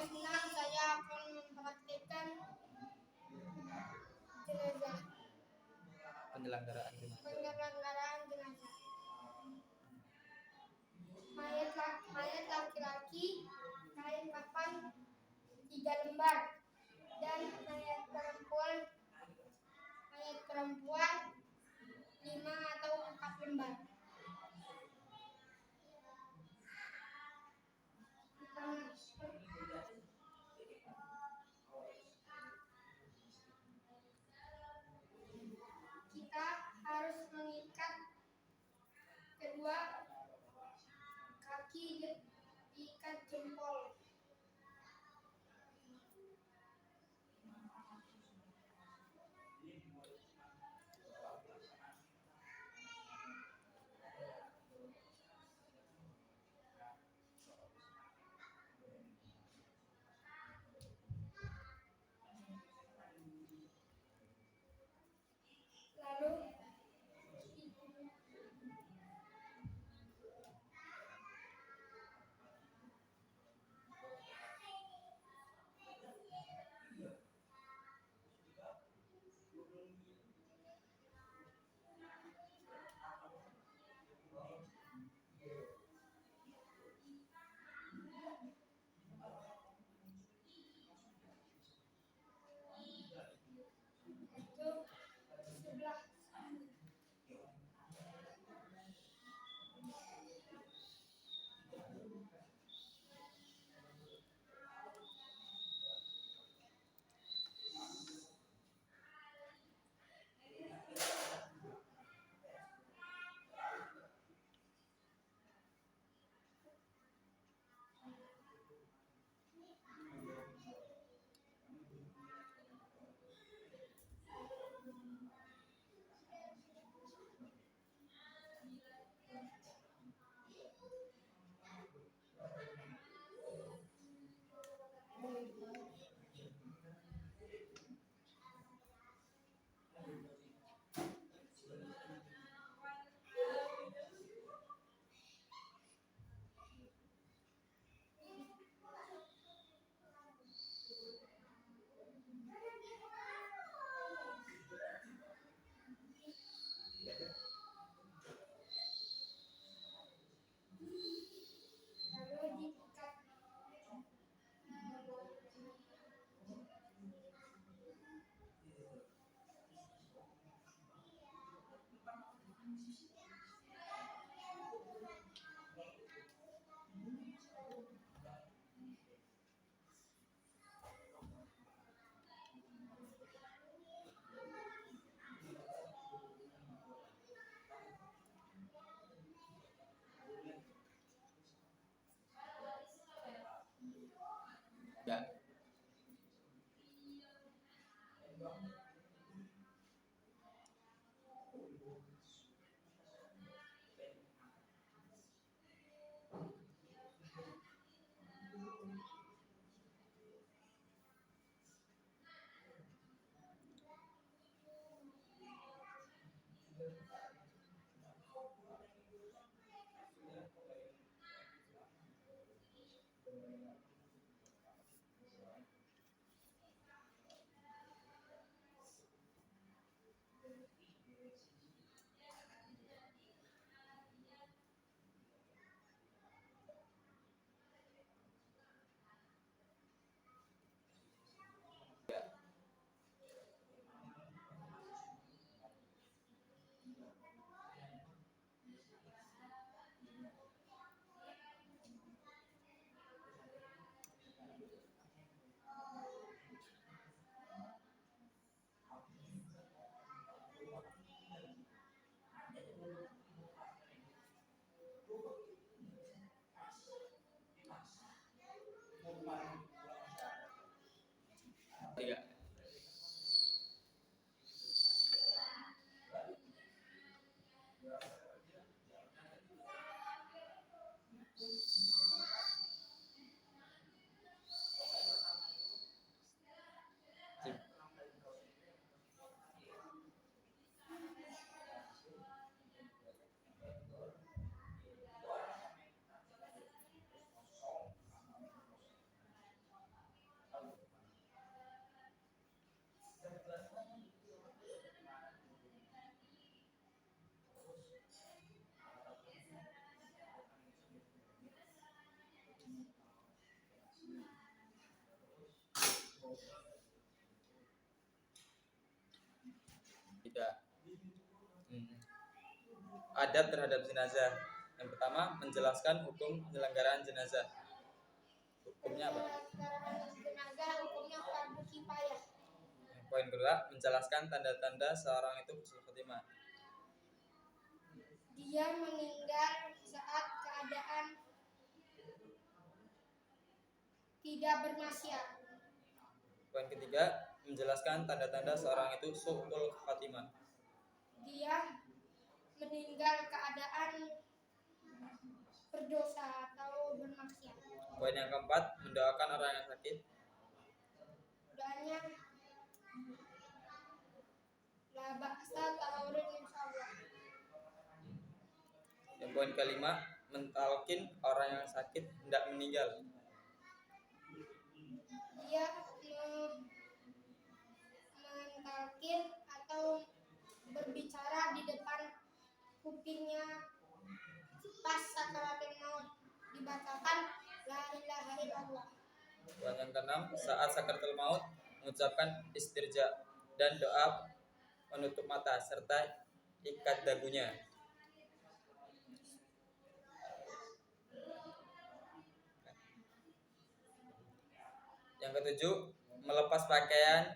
senang saya akan mempraktikkan jenazah. Penyelenggaraan Jenazah. Mayat laki-laki kain kafan 3 lembar dan mayat perempuan 5 atau 4 lembar. Kita harus mengikat kedua kaki diikat jempol. Lalu sebelah lalu diikat. ya. Tiga. adab terhadap jenazah. Yang pertama, menjelaskan hukum penyelenggaraan jenazah. Hukumnya apa? Penyelenggaraan jenazah hukumnya fardu kifayah. Poin kedua, menjelaskan tanda-tanda seorang itu husnul khotimah. Dia meninggal saat keadaan tidak bermaksiat. Poin ketiga, menjelaskan tanda-tanda seorang itu su'ul khotimah. Dia meninggal keadaan berdosa atau bermaksiat. Poin yang keempat, mendoakan orang yang sakit. Doanya la ba'sa tahurin insyaallah. Dan poin kelima, mentalkin orang yang sakit hendak meninggal. Dia mentalkin atau berbicara di depan kupingnya pas sakaratul maut, dibacakan la ilaha illallah. Poin yang keenam, saat sakaratul maut mengucapkan istirja dan doa menutup mata serta ikat dagunya. Yang ketujuh, melepas pakaian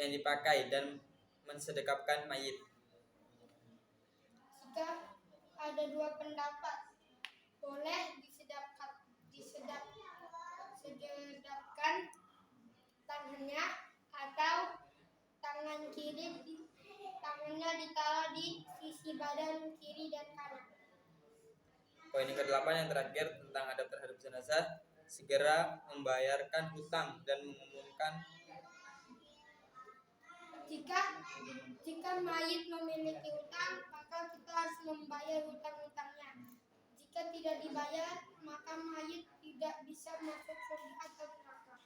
yang dipakai dan mensedekapkan mayit. Jika ada dua pendapat, boleh disedapkan tangannya atau tangannya ditaruh di sisi badan kiri dan kanan. Poin yang kedelapan yang terakhir tentang adab terhadap jenazah, segera membayarkan hutang dan mengumumkan. Jika mayit memiliki hutang, maka kita harus membayar hutang-hutangnya. Jika tidak dibayar, maka mayit tidak bisa masuk surga atau neraka.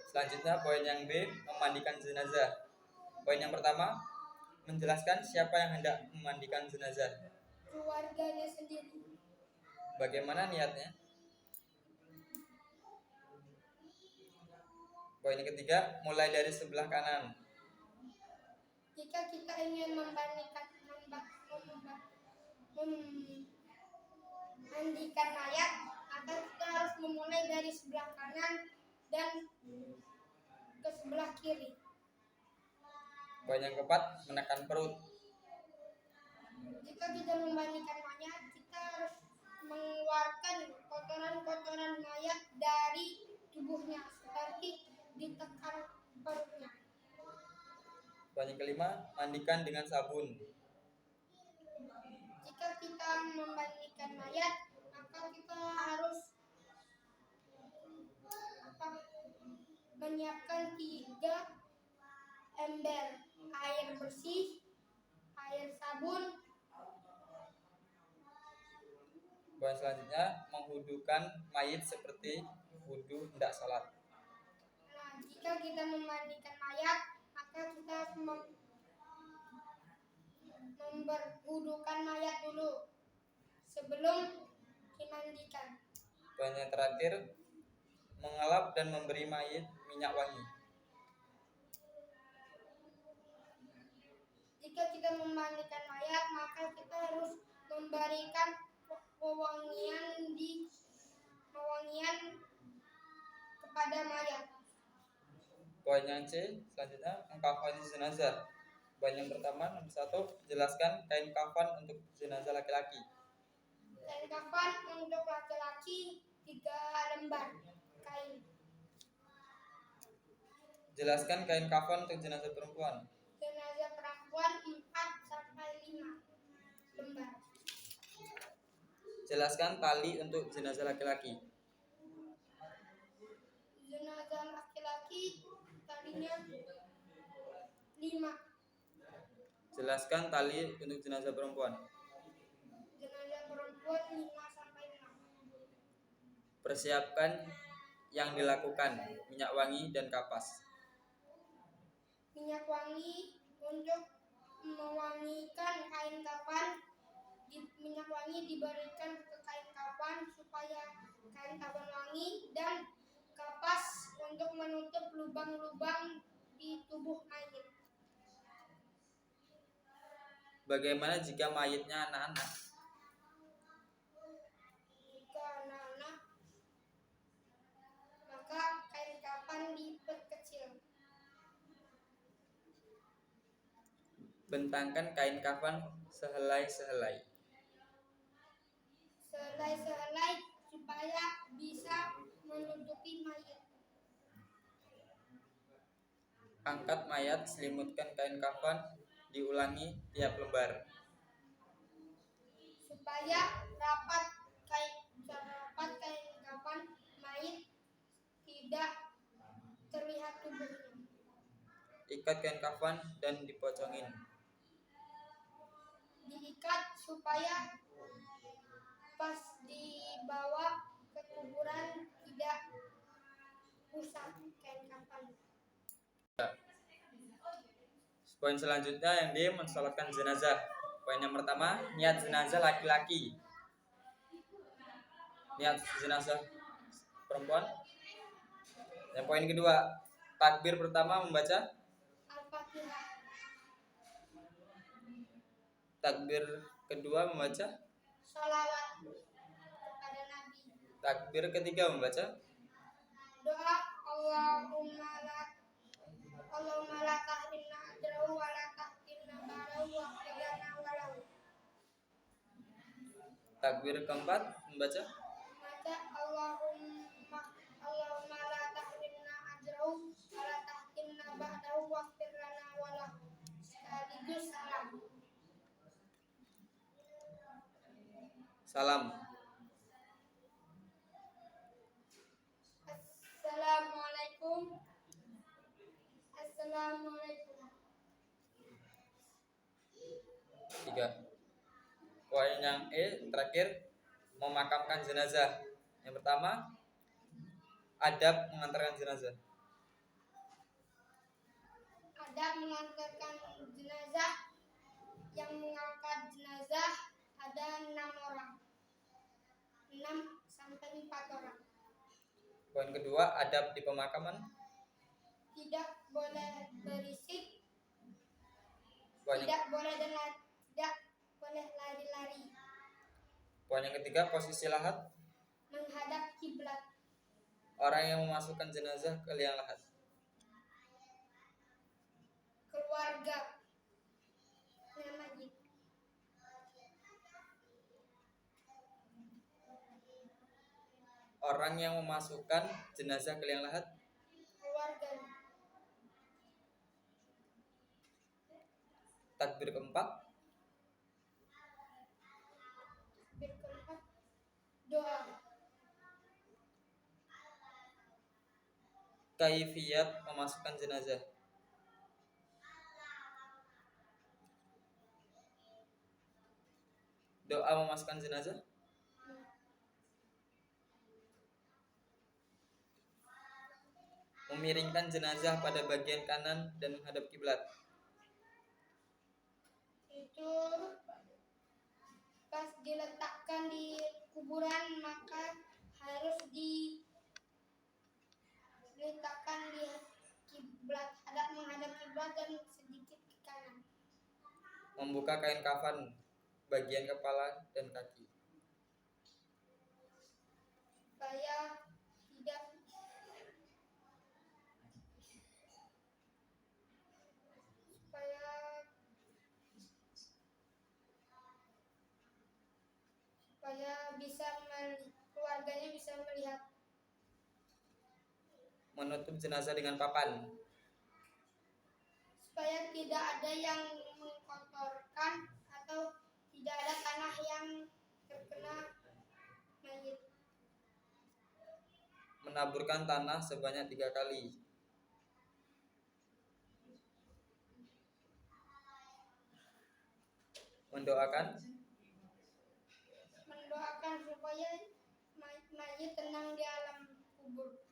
Selanjutnya poin yang B, memandikan jenazah. Poin yang pertama, menjelaskan siapa yang hendak memandikan jenazah. Keluarganya sendiri. Bagaimana niatnya? Poin yang ketiga, mulai dari sebelah kanan. Jika kita ingin memandikan mayat, maka kita harus memulai dari sebelah kanan dan ke sebelah kiri. Poin yang keempat, menekan perut. Jika kita memandikan mayat, kita harus mengeluarkan kotoran-kotoran mayat dari tubuhnya, seperti ditekan perutnya. Poin yang kelima, mandikan dengan sabun. Jika kita memandikan mayat, maka kita harus menyiapkan 3 ember air bersih, air sabun. Poin selanjutnya, menghudukan mayit seperti wudu hendak salat. Nah, jika kita memandikan mayat, maka kita harus memperwudukan mayat dulu sebelum dimandikan. Poin yang terakhir, mengelap dan memberi mayit minyak wangi. Jika kita memandikan mayat, maka kita harus memberikan pewangian kepada mayat. Poin yang C, selanjutnya mengkafani jenazah. Poin yang pertama, nomor 1, jelaskan kain kafan untuk jenazah laki-laki. Kain kafan untuk laki-laki 3 lembar kain. Jelaskan kain kafan untuk jenazah perempuan. Jenazah perempuan 4-5 lembar. Jelaskan tali untuk jenazah laki-laki. Jenazah laki-laki talinya 5. Jelaskan tali untuk jenazah perempuan. Jenazah perempuan 5-6. Persiapkan yang dilakukan, minyak wangi dan kapas. Minyak wangi untuk mewangikan kain kafan. Minyak wangi diberikan ke kain kafan supaya kain kafan wangi, dan kapas untuk menutup lubang-lubang di tubuh mayit. Bagaimana jika mayitnya anak-anak? Jika anak-anak, maka kain kafan diperkecil. Bentangkan kain kafan sehelai-sehelai. Sehelai-sehelai supaya bisa menutupi mayat. Angkat mayat, selimutkan kain kafan, diulangi tiap lembar. Supaya rapat kain kafan mayat tidak terlihat tubuhnya. Ikat kain kafan dan dipocongin. Diikat supaya pas dibawa ke kuburan tidak rusak kain kafan. Poin selanjutnya yang D, mensolatkan jenazah. Poin yang pertama, niat jenazah laki-laki. Niat jenazah perempuan. Yang poin kedua, takbir pertama membaca. Al-Fatihah. Takbir kedua membaca. Salawat kepada Nabi. Takbir ketiga membaca. Doa Allahumma la tahrimna ajrahu wa la tahrimna ba'dahu wa qilana walahu. Takbir keempat membaca. Maka Allahumma la tahrimna ajrahu wa la tahrimna ba'dahu wa qilana walahu. Sekaligus salam. Salam. Assalamualaikum. Assalamualaikum. 3. Poin yang E terakhir, memakamkan jenazah. Yang pertama, adab mengantarkan jenazah. Adab mengantarkan jenazah. Yang mengangkat jenazah ada 6 orang. 6 sampai 4 orang. Poin kedua, adab di pemakaman. Tidak boleh berisik. Poin Tidak boleh lari-lari. Poin yang ketiga, posisi lahat. Menghadap kiblat. Orang yang memasukkan jenazah ke liang lahat. Keluarga mayit. Orang yang memasukkan jenazah ke liang lahat. Keluarga. Takbir keempat. Doa. Kaifiyat memasukkan jenazah. Doa memasukkan jenazah. Memiringkan jenazah pada bagian kanan dan menghadap kiblat. Itu pas diletakkan di kuburan maka harus diletakkan di kiblat, menghadap kiblat dan sedikit ke kanan. Membuka kain kafan bagian kepala dan kaki. Supaya keluarganya bisa melihat. Menutup jenazah dengan papan. Supaya tidak ada yang mengkotorkan atau tidak ada tanah yang terkena mayit. Menaburkan tanah sebanyak 3 kali. Mendoakan supaya mayit tenang di alam kubur.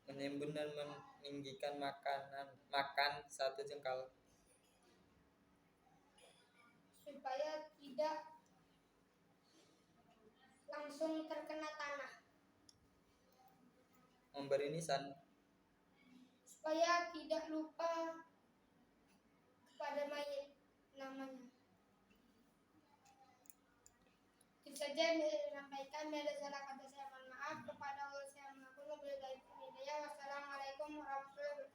Menimbun dan meninggikan makan 1 jengkal. Supaya tidak langsung terkena tanah. Memberi nisan. Supaya tidak lupa kepada mayit. namanya. Itu saja yang bisa disampaikan. Bila ada salah kata saya mohon maaf. Kepada Allah saya mengaku. Wabillahi taufiq wal hidayah. Wassalamualaikum warahmatullahi wabarakatuh.